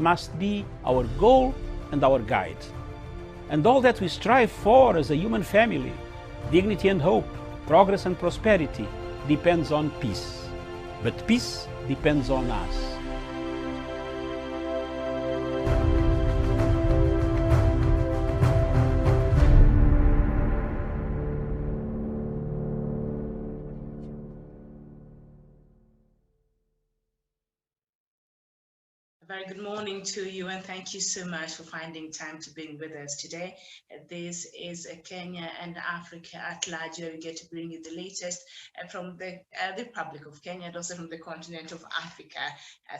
must be our goal and our guide. And all that we strive for as a human family, dignity and hope, progress and prosperity, depends on peace. But peace depends on us. Very good morning to you, and thank you so much for finding time to be with us today. This is Kenya and Africa at large, where we get to bring you the latest from the Republic of Kenya and also from the continent of Africa.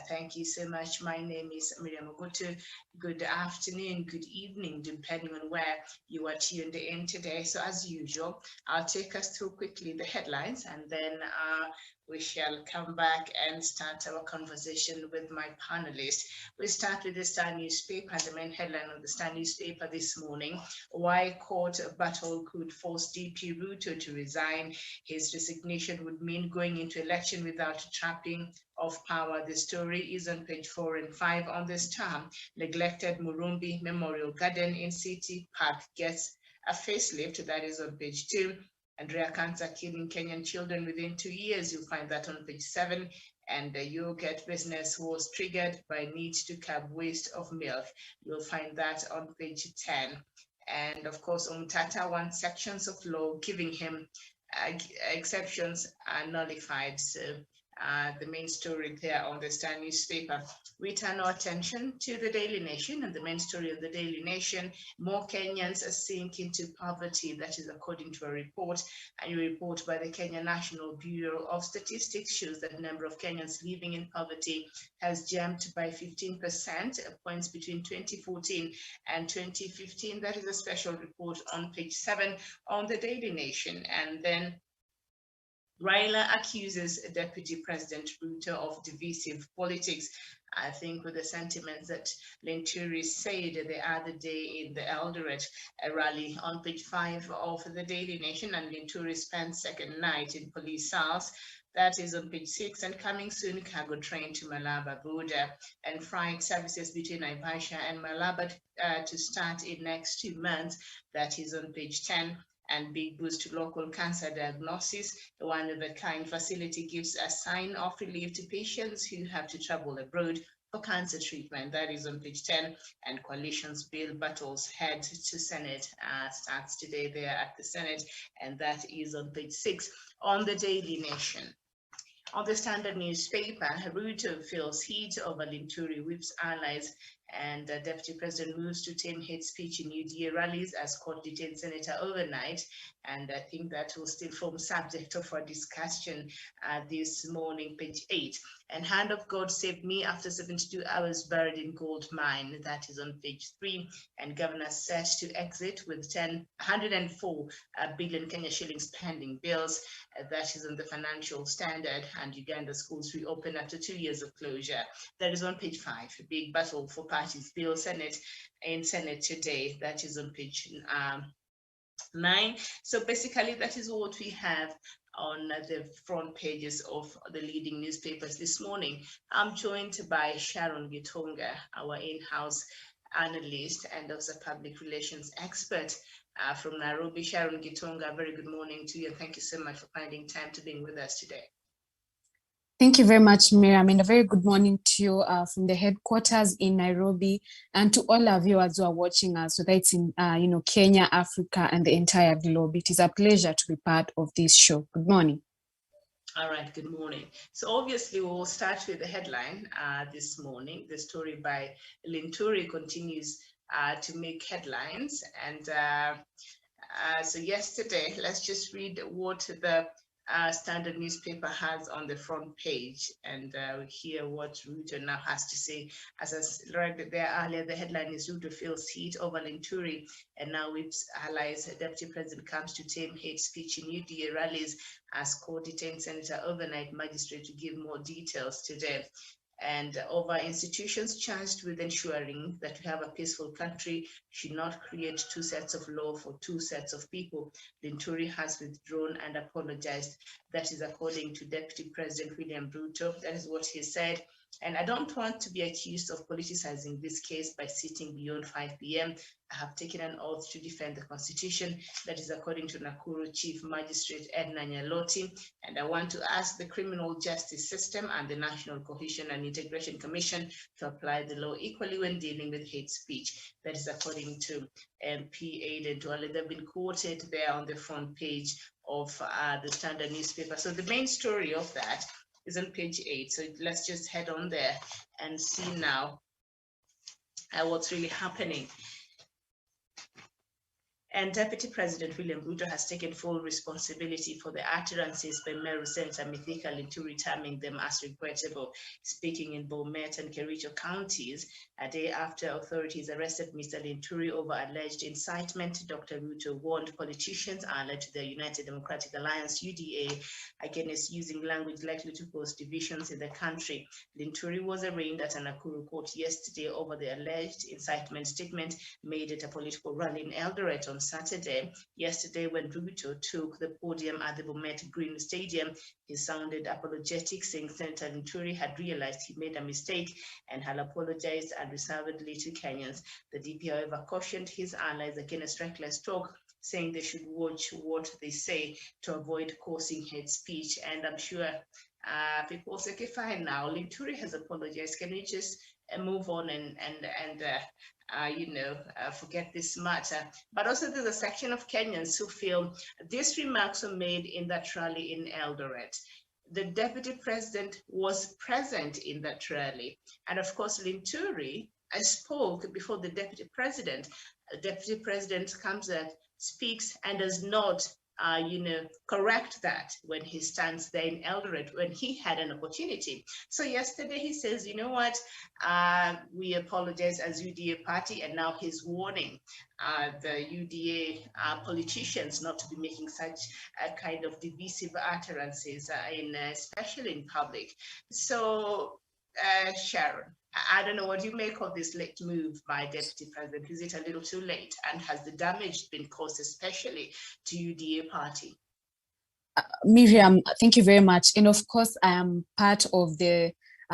Thank you so much. My name is Miriam Ogutu. Good afternoon, good evening, depending on where you are tuned in today. So as usual, I'll take us through quickly the headlines, and then we shall come back and start our conversation with my panelists. We'll start with the Star newspaper, and the main headline of the Star newspaper this morning: why court battle could force DP Ruto to resign. His resignation would mean going into election without trapping of power. The story is on page 4 and 5 on the Star. Neglected Murumbi Memorial Garden in City Park gets a facelift. That is on page 2. And rare cancer killing Kenyan children within 2 years. You'll find that on page 7. And the yogurt business was triggered by need to curb waste of milk. You'll find that on page 10. And of course, Umtata wants sections of law giving him exceptions are nullified. So the main story there on the Star newspaper. We turn our attention to the Daily Nation, and the main story of the Daily Nation: more Kenyans sink into poverty. That is according to a report. A new report by the Kenya National Bureau of Statistics shows that the number of Kenyans living in poverty has jumped by 15% points between 2014 and 2015. That is a special report on page 7 on the Daily Nation. And then Raila accuses Deputy President Ruto of divisive politics. I think with the sentiments that Linturi said the other day in the Eldoret rally on page 5 of the Daily Nation, and Linturi spent second night in police cells. That is on page 6. And coming soon, cargo train to Malaba border, and freight services between Naivasha and Malaba to start in next 2 months. That is on page 10. And big boost to local cancer diagnosis. The one-of-a-kind facility gives a sign of relief to patients who have to travel abroad for cancer treatment. That is on page 10. And coalition's bill battles head to Senate starts today there at the Senate, and that is on page 6 on the Daily Nation. On the Standard newspaper, Ruto feels heat over Linturi, whips allies, and Deputy President moves to tame hate speech in UDA rallies as court detained senator overnight. And I think that will still form subject of our discussion this morning, page 8. And hand of God saved me after 72 hours buried in gold mine. That is on page 3. And governor set to exit with 104 billion Kenya shillings pending bills. That is on the Financial Standard. And Uganda schools reopen after 2 years of closure. That is on page 5. A big battle for parties bill Senate today. That is on page 9. So basically, that is what we have on the front pages of the leading newspapers this morning. I'm joined by Sharon Gitonga, our in-house analyst and also public relations expert from Nairobi. Sharon Gitonga, very good morning to you, and thank you so much for finding time to be with us today. Thank you very much, Miriam, and a very good morning to you from the headquarters in Nairobi, and to all our viewers who are watching us, whether it's in Kenya, Africa, and the entire globe. It is a pleasure to be part of this show. Good morning. All right, good morning. So obviously we'll start with the headline this morning. The story by Linturi continues to make headlines, and so yesterday, let's just read what the Standard newspaper has on the front page, and we hear what Ruto now has to say. As I read there earlier, the headline is Ruto feels heat over Linturi and now whips allies. Deputy President comes to tame hate speech in UDA rallies as court detained Senator overnight. Magistrate to give more details today. And over institutions charged with ensuring that we have a peaceful country should not create two sets of law for two sets of people. Linturi has withdrawn and apologized. That is according to Deputy President William Ruto. That is what he said And I don't want to be accused of politicizing this case by sitting beyond 5 p.m. I have taken an oath to defend the Constitution. That is according to Nakuru Chief Magistrate Edna Nyaloti. And I want to ask the criminal justice system and the National Cohesion and Integration Commission to apply the law equally when dealing with hate speech. That is according to MP Aiden Duale. They've been quoted there on the front page of the Standard newspaper. So the main story of that is on page 8. So let's just head on there and see now what's really happening. And Deputy President William Ruto has taken full responsibility for the utterances by Meru Senator Mithika Linturi, terming them as regrettable. Speaking in Bomet and Kericho counties, a day after authorities arrested Mr. Linturi over alleged incitement, Dr. Ruto warned politicians allied to the United Democratic Alliance, UDA, against using language likely to cause divisions in the country. Linturi was arraigned at a Nakuru court yesterday over the alleged incitement statement made at a political rally in Eldoret on Saturday. Yesterday, when Ruto took the podium at the Bomet Green Stadium, he sounded apologetic, saying Senator Linturi had realized he made a mistake and had apologized unreservedly to Kenyans. The DP, however, cautioned his allies against reckless talk, saying they should watch what they say to avoid causing hate speech. And I'm sure people say, okay, fine now, Linturi has apologized. Can we just move on and forget this matter? But also there's a section of Kenyans who feel these remarks were made in that rally in Eldoret. The deputy president was present in that rally. And of course, Linturi, I spoke before the deputy president. The deputy president comes and speaks and does not correct that when he stands there in Eldoret when he had an opportunity. So yesterday he says, you know what, we apologize as UDA party, and now he's warning the UDA politicians not to be making such a kind of divisive utterances, especially in public. So Sharon, I don't know what you make of this late move by Deputy President. Is it a little too late? And has the damage been caused especially to UDA party? Miriam, thank you very much. And of course, I am part of the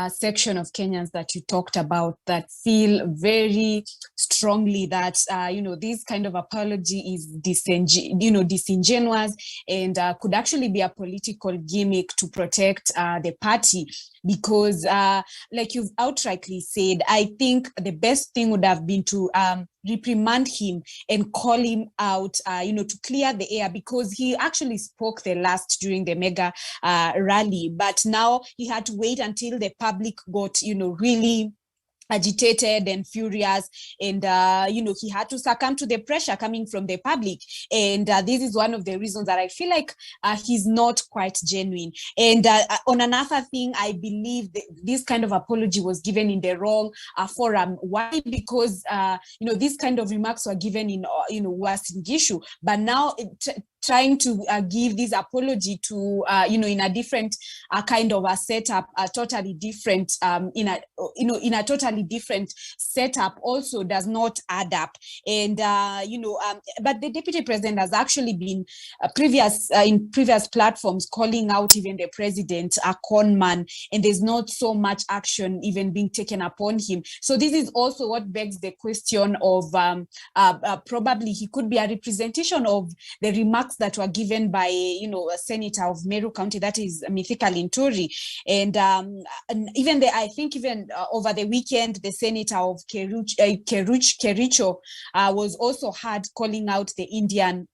section of Kenyans that you talked about that feel very strongly that this kind of apology is disingenuous and could actually be a political gimmick to protect the party. Because like you've outrightly said, I think the best thing would have been to reprimand him and call him out, to clear the air, because he actually spoke the last during the mega rally. But now he had to wait until the public got, really agitated and furious, and he had to succumb to the pressure coming from the public, and this is one of the reasons that I feel like he's not quite genuine. And on another thing, I believe this kind of apology was given in the wrong forum. Why? Because these kind of remarks were given in Uasin Gishu, but now trying to give this apology to in a different kind of a setup, a totally different in a totally different setup also does not add up. And but the deputy president has actually been in previous platforms calling out even the president a con man, and there's not so much action even being taken upon him. So this is also what begs the question of probably he could be a representation of the remarks that were given by a senator of Meru County, that is Mithika Linturi. And even I think over the weekend, the senator of Kericho was also heard calling out the Indian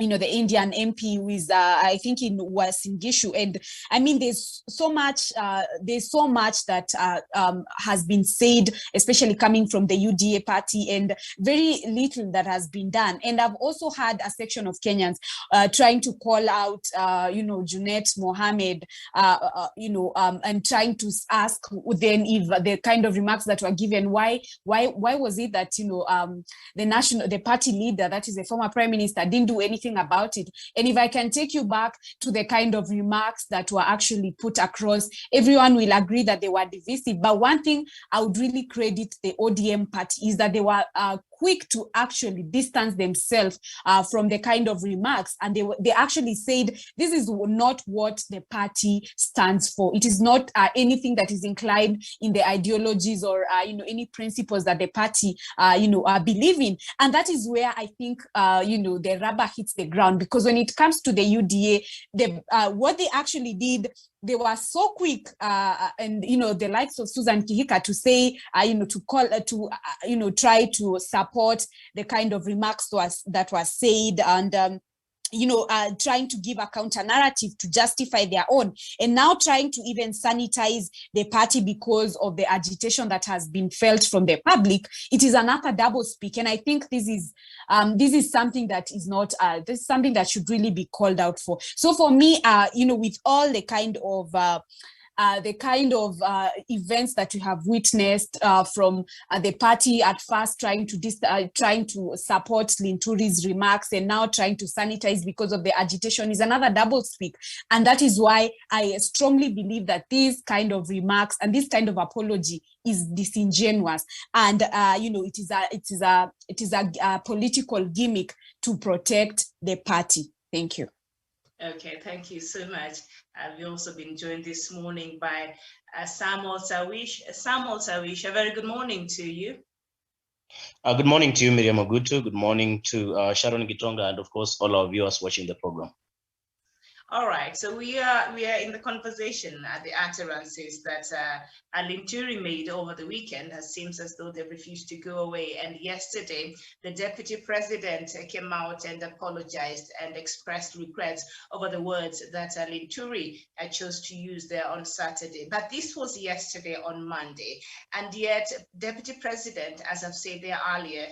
MP who is, I think, in Uasin Gishu. And I mean, there's so much that has been said, especially coming from the UDA party, and very little that has been done. And I've also had a section of Kenyans trying to call out, Junet Mohammed, and trying to ask then if the kind of remarks that were given, why was it that, the party leader, that is the former prime minister, didn't do anything about it. And if I can take you back to the kind of remarks that were actually put across, everyone will agree that they were divisive. But one thing I would really credit the ODM party is that they were quick to actually distance themselves from the kind of remarks, and they actually said this is not what the party stands for. It is not anything that is inclined in the ideologies or any principles that the party believe in. And that is where I think the rubber hits the ground, because when it comes to the UDA, what they actually did, they were so quick, and the likes of Susan Kihika to say, to call, try to support the kind of remarks that was said, and trying to give a counter narrative to justify their own, and now trying to even sanitize the party because of the agitation that has been felt from the public. It is another double speak, and I think this is something that is not. This is something that should really be called out for. So for me, with all the kind of events that we have witnessed from the party at first trying to support Linturi's remarks, and now trying to sanitize because of the agitation, is another double speak. And that is why I strongly believe that these kind of remarks and this kind of apology is disingenuous, and it is a political gimmick to protect the party. Thank you. Okay, thank you so much. We've also been joined this morning by Samuel Sawish. Samuel Sawish, a very good morning to you. Good morning to you, Miriam Ogutu. Good morning to Sharon Gitonga, and of course, all our viewers watching the program. All right, so we are in the conversation at the utterances that Linturi made over the weekend. It seems as though they refused to go away. And yesterday, the deputy president came out and apologized and expressed regrets over the words that Linturi chose to use there on Saturday. But this was yesterday on Monday, and yet deputy president, as I've said there earlier,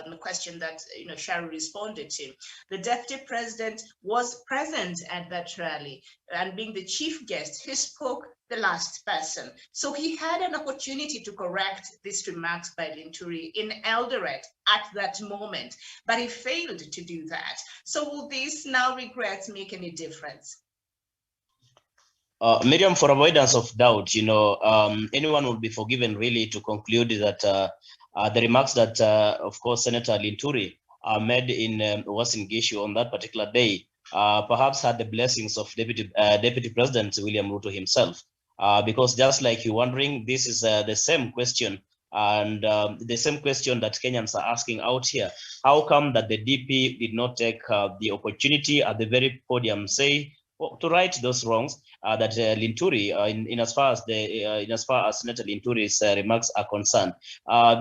the question that Sharon responded to, the deputy president was present at that rally, and being the chief guest, he spoke the last person. So he had an opportunity to correct these remarks by Linturi in Eldoret at that moment, but he failed to do that. So will these now regrets make any difference? Miriam, for avoidance of doubt, anyone will be forgiven really to conclude that the remarks that, of course, Senator Linturi made in Uasin Gishu on that particular day perhaps had the blessings of Deputy President William Ruto himself. Because just like you're wondering, this is the same question, and the same question that Kenyans are asking out here. How come that the DP did not take the opportunity at the very podium, say, to right those wrongs that Linturi, in as far as Senator Linturi's remarks are concerned,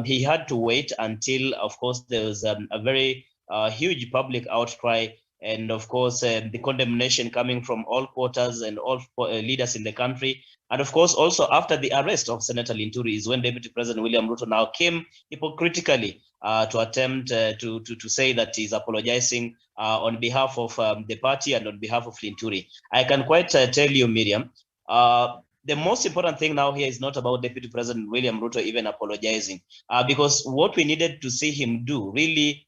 he had to wait until, of course, there was a very huge public outcry. And of course, the condemnation coming from all quarters and all leaders in the country. And of course, also after the arrest of Senator Linturi is when Deputy President William Ruto now came hypocritically to attempt to say that he's apologizing on behalf of the party and on behalf of Linturi. I can quite tell you, Miriam, the most important thing now here is not about Deputy President William Ruto even apologizing, because what we needed to see him do really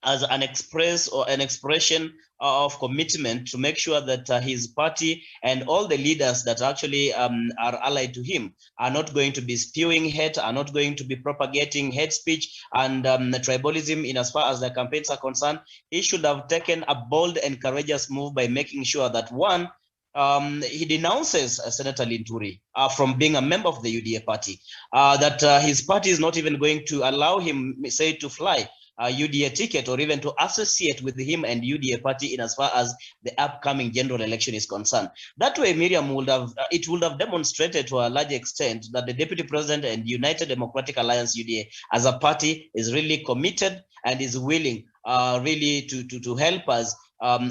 as an expression of commitment to make sure that his party and all the leaders that actually are allied to him are not going to be spewing hate, are not going to be propagating hate speech and tribalism in as far as the campaigns are concerned. He should have taken a bold and courageous move by making sure that, one, he denounces Senator Linturi from being a member of the UDA party, that his party is not even going to allow him, say, to fly UDA ticket or even to associate with him and UDA party in as far as the upcoming general election is concerned. That way, Miriam, would have demonstrated to a large extent that the Deputy President and United Democratic Alliance UDA as a party is really committed and is willing really to help us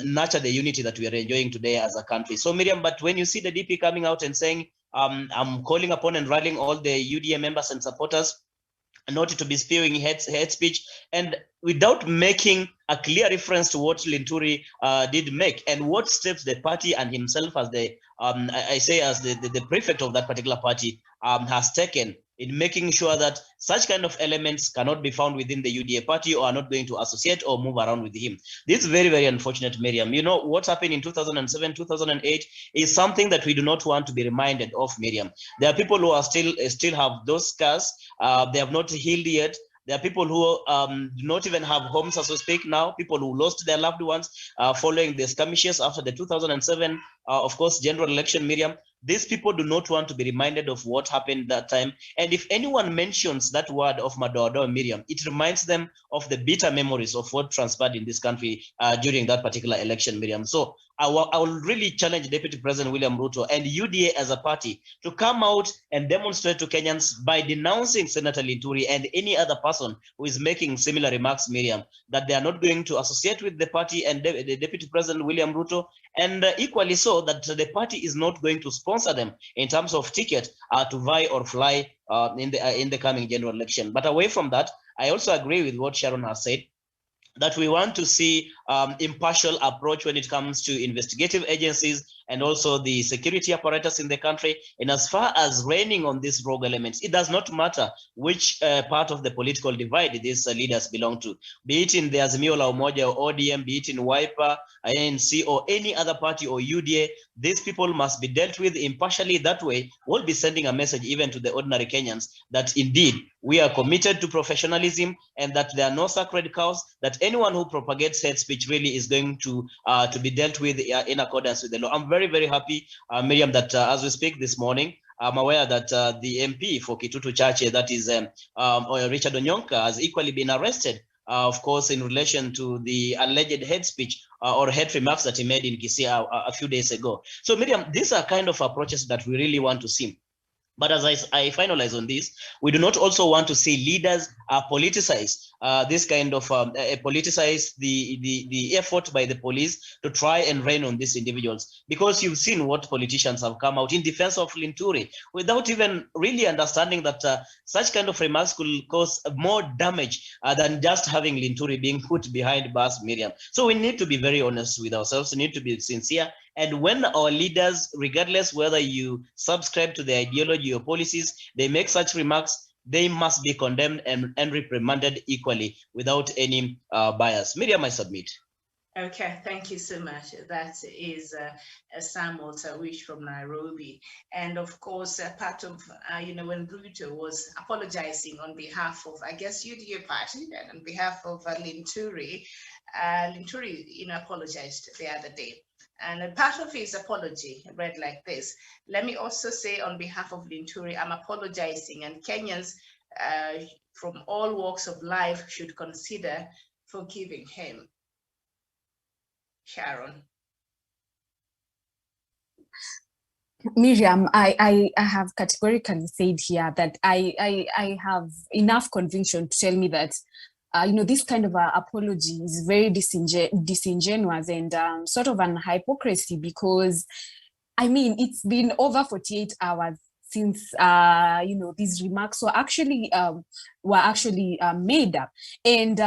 nurture the unity that we are enjoying today as a country. So Miriam, but when you see the DP coming out and saying, I'm calling upon and rallying all the UDA members and supporters not to be spewing hate speech, and without making a clear reference to what Linturi did make and what steps the party and himself as the the prefect of that particular party has taken in making sure that such kind of elements cannot be found within the UDA party or are not going to associate or move around with him. This is very, very unfortunate, Miriam. You know, what happened in 2007, 2008 is something that we do not want to be reminded of, Miriam. There are people who are still have those scars. They have not healed yet. There are people who do not even have homes as we speak now, people who lost their loved ones following the skirmishes after the 2007, of course, general election, Miriam. These people do not want to be reminded of what happened that time. And if anyone mentions that word of Madoado, Miriam, it reminds them of the bitter memories of what transpired in this country during that particular election, Miriam. So I will really challenge Deputy President William Ruto and UDA as a party to come out and demonstrate to Kenyans by denouncing Senator Linturi and any other person who is making similar remarks, Miriam, that they are not going to associate with the party and the Deputy President William Ruto, and equally so that the party is not going to sponsor them in terms of ticket to vie or fly in the coming general election. But away from that, I also agree with what Sharon has said, that we want to see impartial approach when it comes to investigative agencies and also the security apparatus in the country. And as far as reining on these rogue elements, it does not matter which part of the political divide these leaders belong to, be it in the Azimio la Umoja or ODM, be it in Wiper, ANC, or any other party or UDA. These people must be dealt with impartially. That way, we'll be sending a message even to the ordinary Kenyans that indeed we are committed to professionalism and that there are no sacred cows, that anyone who propagates hate speech really is going to be dealt with in accordance with the law. I'm very, very happy, Miriam, that as we speak this morning, I'm aware that the MP for Kitutu Chache, that is Richard Onyonka, has equally been arrested, of course, in relation to the alleged hate speech or hate remarks that he made in Kisii a few days ago. So, Miriam, these are kind of approaches that we really want to see. But as I finalize on this, we do not also want to see leaders politicize this kind of politicize the effort by the police to try and rein on these individuals, because you've seen what politicians have come out in defense of Linturi without even really understanding that such kind of remarks could cause more damage than just having Linturi being put behind bars, Miriam. So we need to be very honest with ourselves. We need to be sincere. And when our leaders, regardless whether you subscribe to the ideology or policies, they make such remarks, they must be condemned and reprimanded equally without any bias. Miriam, I submit. Okay, thank you so much. That is Samuel Tawish from Nairobi. And of course, part of, when Ruto was apologizing on behalf of, I guess, UDA party and on behalf of Linturi, Linturi, apologized the other day. And part of his apology read like this: let me also say on behalf of Linturi, I'm apologizing, and Kenyans from all walks of life should consider forgiving him. Sharon. Miriam, I have categorically said here that I have enough conviction to tell me that this kind of apology is very disingenuous and sort of an hypocrisy, because, I mean, it's been over 48 hours since, these remarks were actually made up. And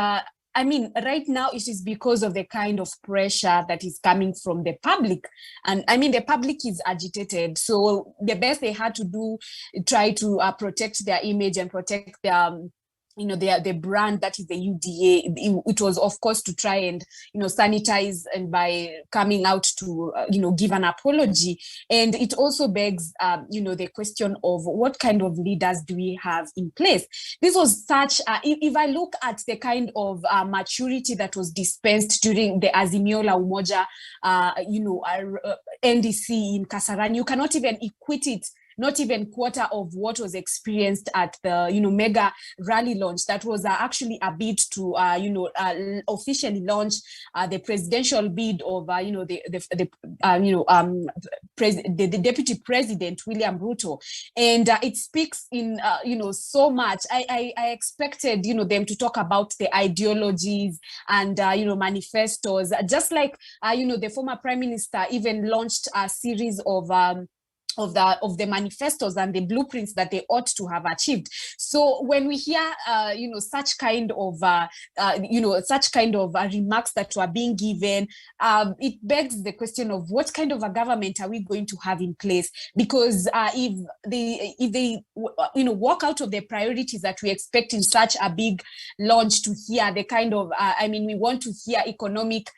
I mean, right now it is because of the kind of pressure that is coming from the public. And I mean, the public is agitated. So the best they had to do, try to protect their image and protect their the brand, that is the UDA. It was, of course, to try and sanitize, and by coming out to give an apology. And it also begs the question of what kind of leaders do we have in place. This was such if I look at the kind of maturity that was dispensed during the Azimio la Umoja NDC in Kasarani, you cannot even equate it, not even quarter of what was experienced at the mega rally launch. That was actually a bid to officially launch the presidential bid of the Deputy President William Ruto. And it speaks in so much. I expected them to talk about the ideologies and manifestos, just like the former Prime Minister even launched a series of the manifestos and the blueprints that they ought to have achieved. So when we hear such kind of remarks that were being given, it begs the question of what kind of a government are we going to have in place? Because if they walk out of the priorities that we expect in such a big launch, to hear the kind of we want to hear economic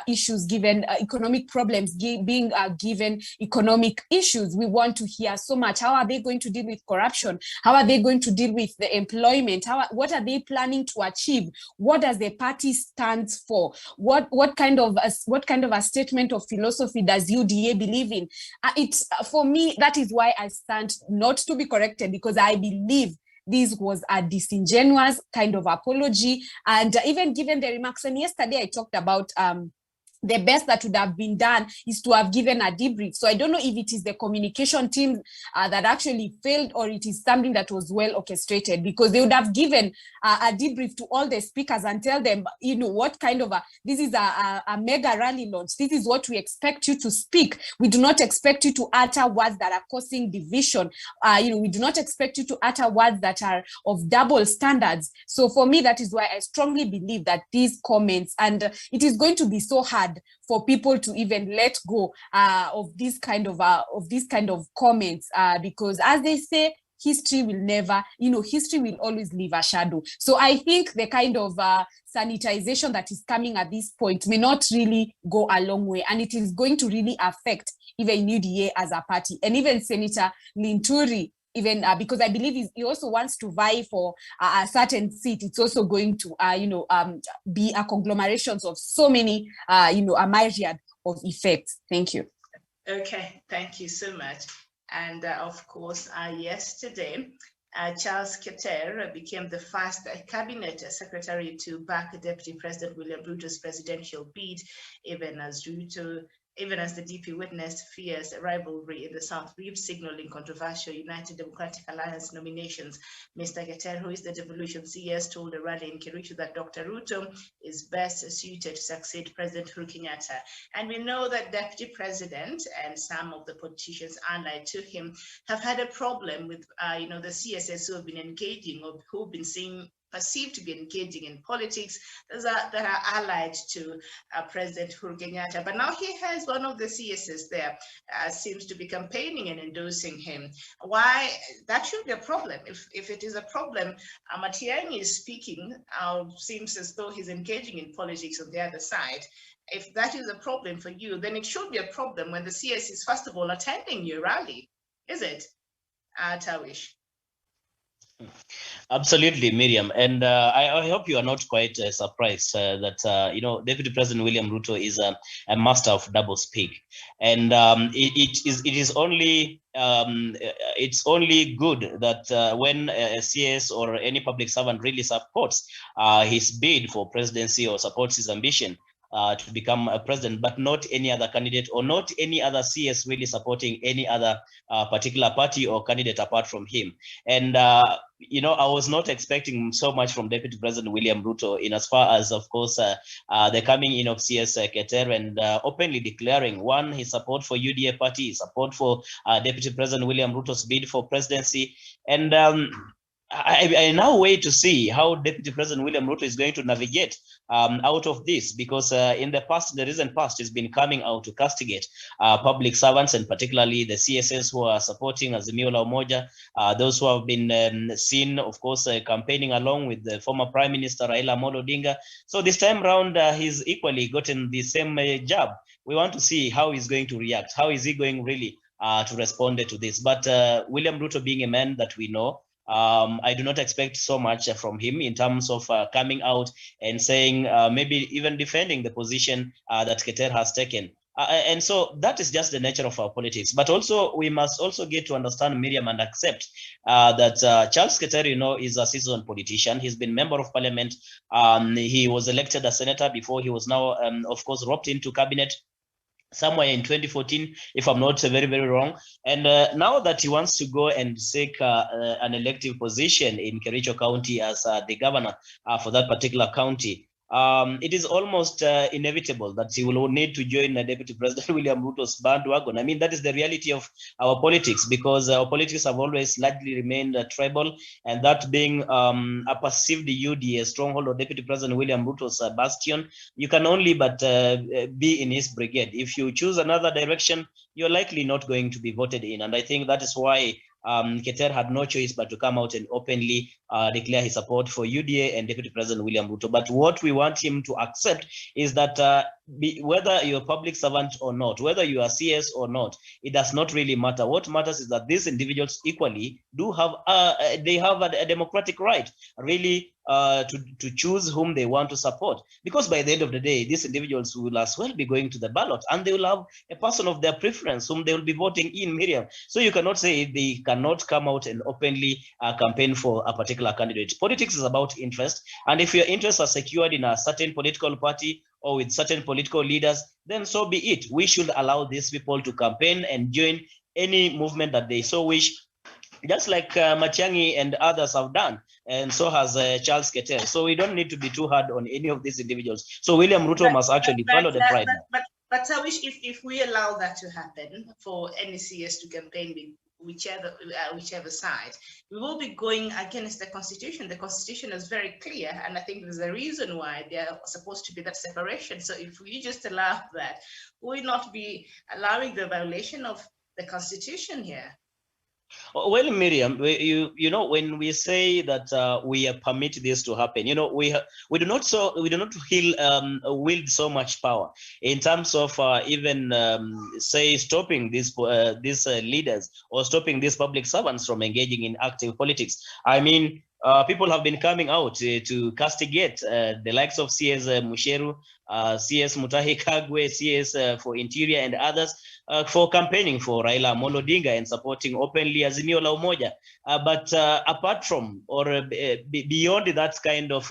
issues given, economic problems being given, economic issues. We want to hear so much. How are they going to deal with corruption? How are they going to deal with the employment? What are they planning to achieve? What does the party stand for? What kind of a statement of philosophy does UDA believe in? It's for me, that is why I stand not to be corrected, because I believe this was a disingenuous kind of apology. And even given the remarks, and yesterday I talked about the best that would have been done is to have given a debrief. So I don't know if it is the communication team that actually failed, or it is something that was well orchestrated, because they would have given a debrief to all the speakers and tell them, what kind of this is a mega rally launch. This is what we expect you to speak. We do not expect you to utter words that are causing division. We do not expect you to utter words that are of double standards. So for me, that is why I strongly believe that these comments, and it is going to be so hard for people to even let go of this kind of comments, because as they say, history will never, history will always leave a shadow. So I think the kind of sanitization that is coming at this point may not really go a long way, and it is going to really affect even UDA as a party, and even Senator Linturi, even because I believe he also wants to vie for a certain seat. It's also going to, be a conglomeration of so many, a myriad of effects. Thank you. Okay, thank you so much. And of course, yesterday, Charles Keter became the first cabinet secretary to back Deputy President William Ruto's presidential bid, even as the DP witnessed fierce rivalry in the South Reef, signaling controversial United Democratic Alliance nominations. Mr. Keter, who is the devolution CS, told a rally in Kericho that Dr. Ruto is best suited to succeed President Uhuru Kenyatta. And we know that Deputy President and some of the politicians allied to him have had a problem with, the CSS who have been engaging, or who've been perceived to be engaging in politics that are allied to President Uhuru Kenyatta. But now he has one of the CSs there, seems to be campaigning and endorsing him. Why? That should be a problem. If it is a problem, Matiang'i is speaking, seems as though he's engaging in politics on the other side. If that is a problem for you, then it should be a problem when the CS is, first of all, attending your rally, is it, Tawish? Absolutely, Miriam, and I hope you are not quite surprised that Deputy President William Ruto is a master of double speak, and it is only it's only good that when a CS or any public servant really supports his bid for presidency or supports his ambition to become a president, but not any other candidate or not any other CS really supporting any other particular party or candidate apart from him. And I was not expecting so much from Deputy President William Ruto, in as far as, of course, the coming in of CS Keter and openly declaring, one, his support for UDA party, his support for Deputy President William Ruto's bid for presidency, and I now wait to see how Deputy President William Ruto is going to navigate out of this, because in the recent past, he's been coming out to castigate public servants, and particularly the CSS who are supporting Azimio la Umoja, those who have been seen, of course, campaigning along with the former Prime Minister Raila Amolo Odinga. So this time around, he's equally gotten the same jab. We want to see how he's going to react. How is he going really to respond to this? But William Ruto, being a man that we know, I do not expect so much from him in terms of coming out and saying, maybe even defending the position that Keter has taken. And so that is just the nature of our politics. But also, we must also get to understand, Miriam, and accept that Charles Keter, is a seasoned politician. He's been member of parliament. He was elected as senator before he was now, of course, roped into cabinet somewhere in 2014, if I'm not very, very wrong. And now that he wants to go and seek an elective position in Kericho County as the governor for that particular county, it is almost inevitable that he will need to join Deputy President William Ruto's bandwagon. I mean, that is the reality of our politics, because our politics have always largely remained tribal, and that being a perceived UDA stronghold of Deputy President William Ruto's bastion, you can only but be in his brigade. If you choose another direction, you're likely not going to be voted in. And I think that is why Keter had no choice but to come out and openly declare his support for UDA and Deputy President William Ruto. But what we want him to accept is that whether you're a public servant or not, whether you are CS or not, it does not really matter. What matters is that these individuals equally do have they have a democratic right, really, to choose whom they want to support. Because by the end of the day, these individuals will as well be going to the ballot, and they will have a person of their preference whom they will be voting in, Miriam. So you cannot say they cannot come out and openly campaign for a particular candidate. Politics is about interest, and if your interests are secured in a certain political party or with certain political leaders, then so be it. We should allow these people to campaign and join any movement that they so wish, just like Matiang'i and others have done, and so has Charles Keter. So we don't need to be too hard on any of these individuals. So William Ruto must actually follow the pride. But I wish if we allow that to happen for any CS to campaign with whichever side, we will be going against the Constitution. The Constitution is very clear, and I think there's a reason why there supposed to be that separation. So if we just allow that, we will not be allowing the violation of the Constitution here. Well, Miriam, you know, when we say that we permit this to happen, you know, we do not wield so much power in terms of even say stopping these leaders or stopping these public servants from engaging in active politics. I mean, people have been coming out to castigate the likes of CS Musheru, CS Mutahi Kagwe, CS for Interior, and others for campaigning for Raila Amolo Odinga and supporting openly Azimio la Umoja. But apart from or beyond that kind of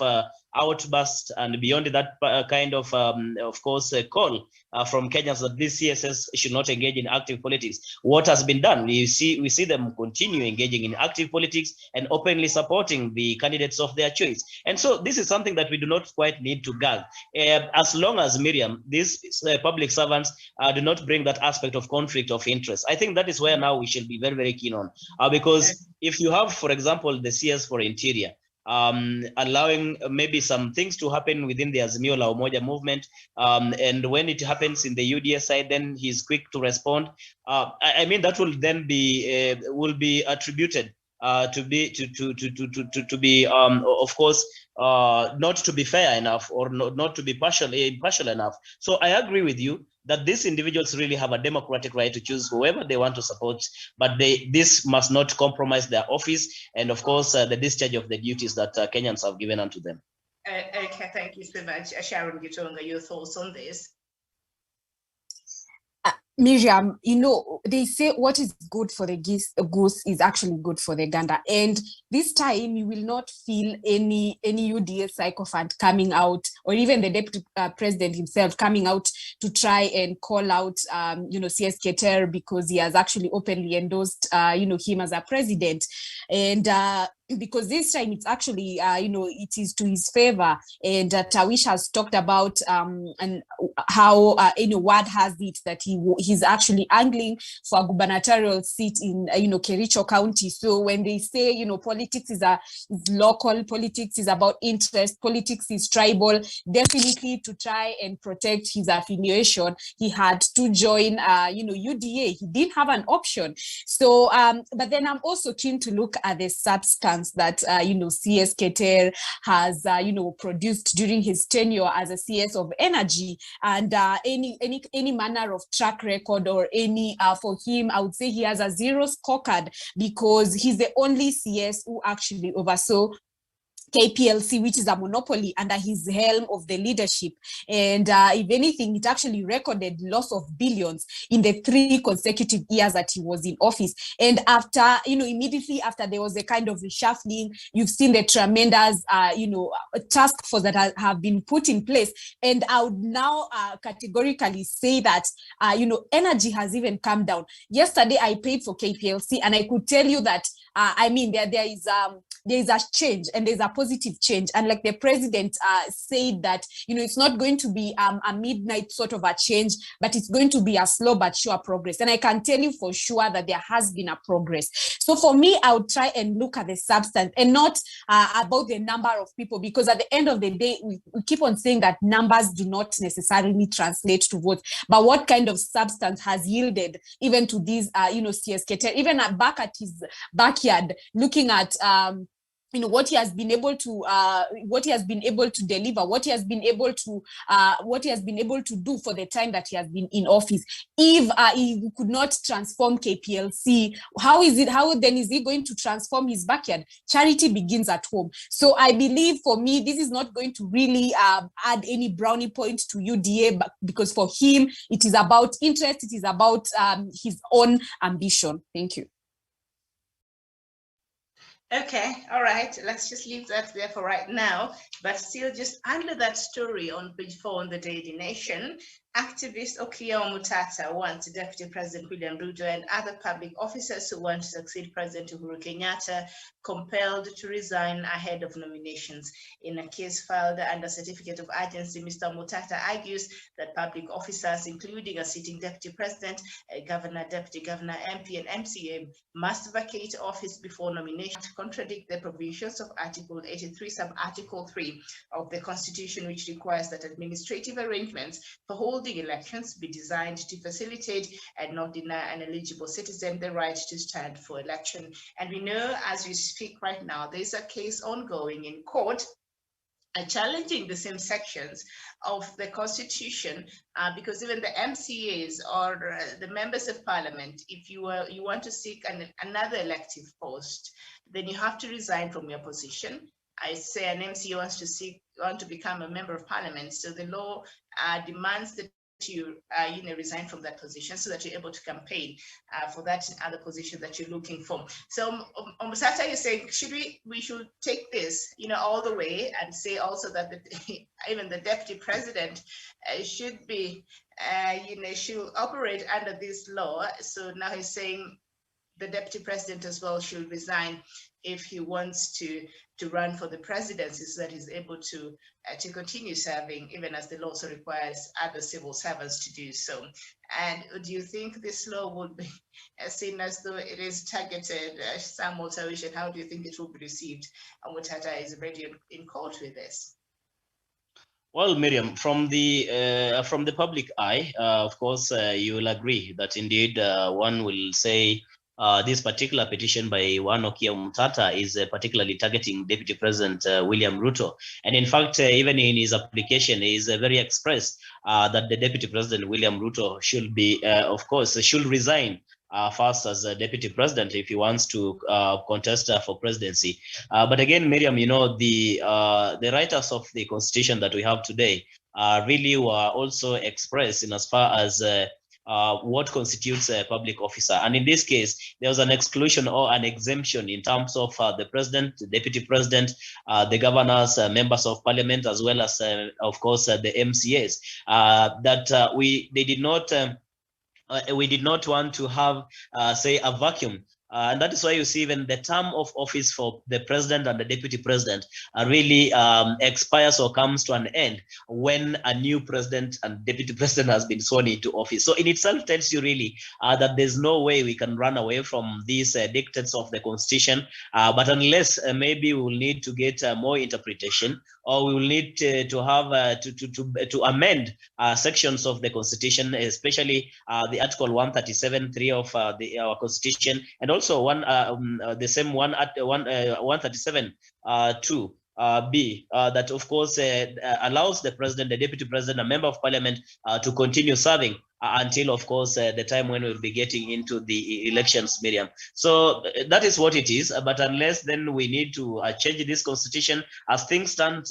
outburst and beyond that kind of course, call from Kenyans that these CSS should not engage in active politics, what has been done? We see them continue engaging in active politics and openly supporting the candidates of their choice. And so this is something that we do not quite need to gag. As long as, Miriam, these public servants do not bring that aspect of conflict of interest. I think that is where now we should be very, very keen on. Because if you have, for example, the CS for Interior, allowing maybe some things to happen within the Azimio la Umoja movement, and when it happens in the UDA side, then he's quick to respond. I mean, that will then be attributed to be of course not to be fair enough, or not to be impartial enough. So I agree with you that these individuals really have a democratic right to choose whoever they want to support, but this must not compromise their office and, of course, the discharge of the duties that Kenyans have given unto them. Okay, thank you so much. Sharon Gitonga, your thoughts on this? Miriam, you know, they say what is good for the goose is actually good for the gander. And this time you will not feel any UDA sycophant coming out, or even the deputy president himself coming out to try and call out, you know, CS Keter, because he has actually openly endorsed, you know, him as a president. And because this time it's actually, you know, it is to his favor. And Tawish has talked about and how, you know, word has it that he's actually angling for a gubernatorial seat in, you know, Kericho County. So when they say, you know, politics is local, politics is about interest, politics is tribal, definitely to try and protect his affiliation, he had to join, you know, UDA. He didn't have an option. So, but then I'm also keen to look at the substance that, you know, CS Keter has, you know, produced during his tenure as a CS of energy, and any manner of track record or any, for him, I would say he has a zero scorecard, because he's the only CS who actually oversaw KPLC, which is a monopoly, under his helm of the leadership. And if anything, it actually recorded loss of billions in the 3 consecutive years that he was in office. And after, you know, immediately after there was a kind of reshuffling, you've seen the tremendous, you know, task force that have been put in place. And I would now categorically say that, you know, energy has even come down. Yesterday, I paid for KPLC, and I could tell you that I mean, there is a change, and there's a positive change. And like the president said that, you know, it's not going to be a midnight sort of a change, but it's going to be a slow but sure progress. And I can tell you for sure that there has been a progress. So for me, I would try and look at the substance and not about the number of people, because at the end of the day, we keep on saying that numbers do not necessarily translate to votes, but what kind of substance has yielded even to these, CSK, even back at his backyard, looking at, what he has been able to deliver, what he has been able to do for the time that he has been in office. If he could not transform KPLC, how then is he going to transform his backyard? Charity begins at home. So I believe, for me, this is not going to really add any brownie point to UDA, because for him it is about interest, it is about his own ambition. Thank you. Okay, all right, let's just leave that there for right now. But still, just under that story on page 4 on the Daily Nation, activist Okia Mutata wants Deputy President William Ruto and other public officers who want to succeed President Uhuru Kenyatta compelled to resign ahead of nominations. In a case filed under certificate of urgency, Mr. Mutata argues that public officers, including a sitting deputy president, a governor, deputy governor, MP, and MCA, must vacate office before nomination, to contradict the provisions of Article 83, sub-Article 3 of the Constitution, which requires that administrative arrangements for holding elections be designed to facilitate and not deny an eligible citizen the right to stand for election. And we know, as we speak right now, there's a case ongoing in court challenging the same sections of the Constitution, because even the MCAs or the members of parliament, if you want to seek another elective post, then you have to resign from your position. I say an MCA want to become a member of parliament, so the law demands that you resign from that position so that you're able to campaign for that other position that you're looking for. So Musata, you're saying we should take this all the way, and say also that even the deputy president should be should operate under this law. So now he's saying the deputy president as well should resign if he wants to run for the presidency, so that he's able to continue serving, even as the law also requires other civil servants to do so. And do you think this law would be seen as though it is targeted? Sam Motawish, and how do you think it will be received? And Mutata is already in court with this. Well, Miriam, from the public eye, of course, you will agree that indeed one will say this particular petition by one Okia Mutata is particularly targeting Deputy President William Ruto. And in fact, even in his application, he is very expressed that the Deputy President William Ruto should be, of course, should resign first as a deputy president if he wants to contest for presidency. But again, Miriam, the writers of the constitution that we have today really were also expressed in as far as what constitutes a public officer. And in this case, there was an exclusion or an exemption in terms of the president, the deputy president, the governors, members of parliament, as well as, of course, the MCAs, that we did not want to have, say, a vacuum. And that is why you see even the term of office for the president and the deputy president really expires or comes to an end when a new president and deputy president has been sworn into office. So in itself tells you really that there's no way we can run away from these dictates of the constitution, but unless maybe we will need to get more interpretation, or we will need to have to amend sections of the constitution, especially the article 137.3 of our constitution, and also the same one at 137.2 B, that of course allows the president, the deputy president, a member of parliament to continue serving until, of course, the time when we'll be getting into the elections, Miriam. So that is what it is. But unless then we need to change this constitution, as things stand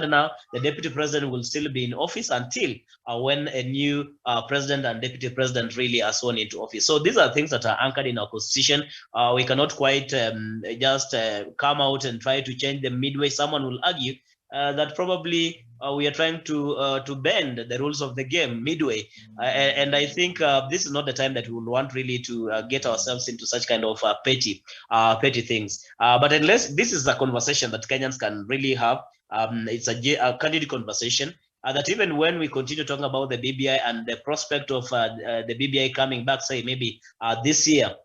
now, the deputy president will still be in office until when a new president and deputy president really are sworn into office. So these are things that are anchored in our constitution. We cannot quite just come out and try to change them midway. Someone will argue that probably we are trying to bend the rules of the game midway, and I think this is not the time that we would want really to get ourselves into such kind of petty things. But unless this is a conversation that Kenyans can really have, it's a candid conversation. That even when we continue talking about the BBI and the prospect of the BBI coming back, say maybe this year,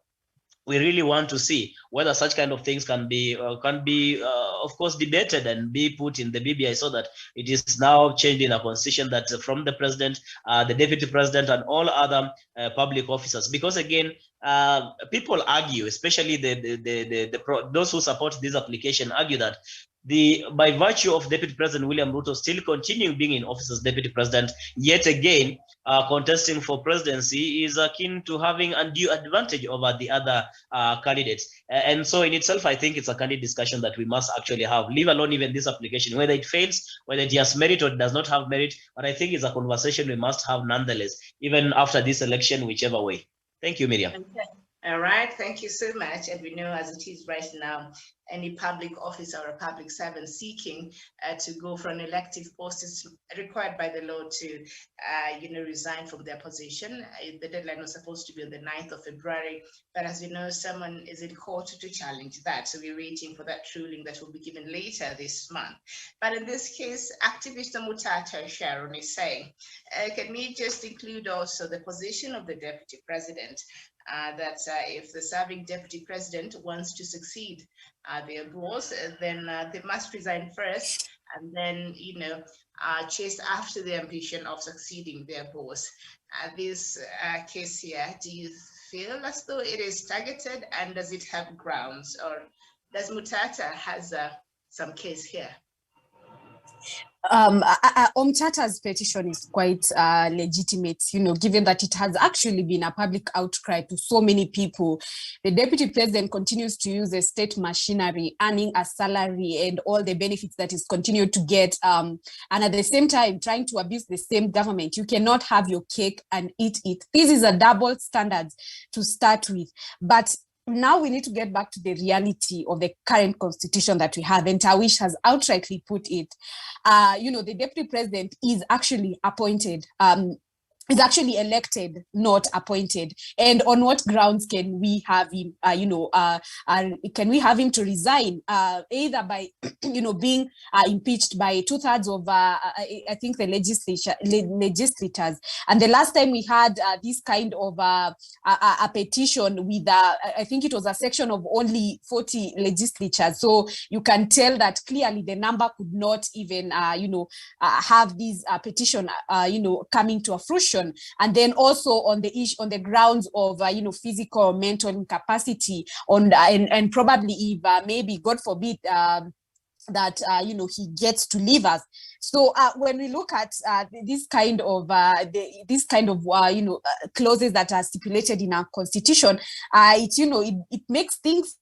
we really want to see whether such kind of things can be of course debated and be put in the BBI, so that it is now changed in a constitution that from the president, the deputy president, and all other public officers. Because again, people argue, especially those who support this application, argue that by virtue of Deputy President William Ruto still continuing being in office as Deputy President, yet again contesting for presidency is akin to having undue advantage over the other candidates. And so in itself, I think it's a candid discussion that we must actually have, leave alone even this application, whether it fails, whether it has merit or it does not have merit. But I think it's a conversation we must have nonetheless, even after this election, whichever way. Thank you, Miriam. Okay. All right, thank you so much. And we know as it is right now, any public officer or a public servant seeking to go for an elective post is required by the law to, resign from their position. The deadline was supposed to be on the 9th of February, but as we know, someone is in court to challenge that. So we're waiting for that ruling that will be given later this month. But in this case, activist Mutata Sharon is saying, can we just include also the position of the deputy president? That if the serving deputy president wants to succeed their boss, then they must resign first, and then chase after the ambition of succeeding their boss. This case here, do you feel as though it is targeted, and does it have grounds, or does Mutata has some case here? Omtata's petition is quite legitimate, given that it has actually been a public outcry to so many people. The deputy president continues to use the state machinery, earning a salary and all the benefits that is continued to get, and at the same time trying to abuse the same government. You cannot have your cake and eat it. This is a double standard to start with. But now we need to get back to the reality of the current constitution that we have, and Tawish has outrightly put it. The deputy president is actually appointed, is actually elected, not appointed. And on what grounds can we have him, can we have him to resign, either by, being impeached by 2/3 of, I think, the legislators. And the last time we had this kind of a petition with, I think it was a section of only 40 legislatures. So you can tell that clearly the number could not even, have this petition, coming to a fruition. And then also on the grounds of physical, mental incapacity, and probably if maybe, God forbid, that he gets to leave us. So when we look at this kind of clauses that are stipulated in our constitution, it makes things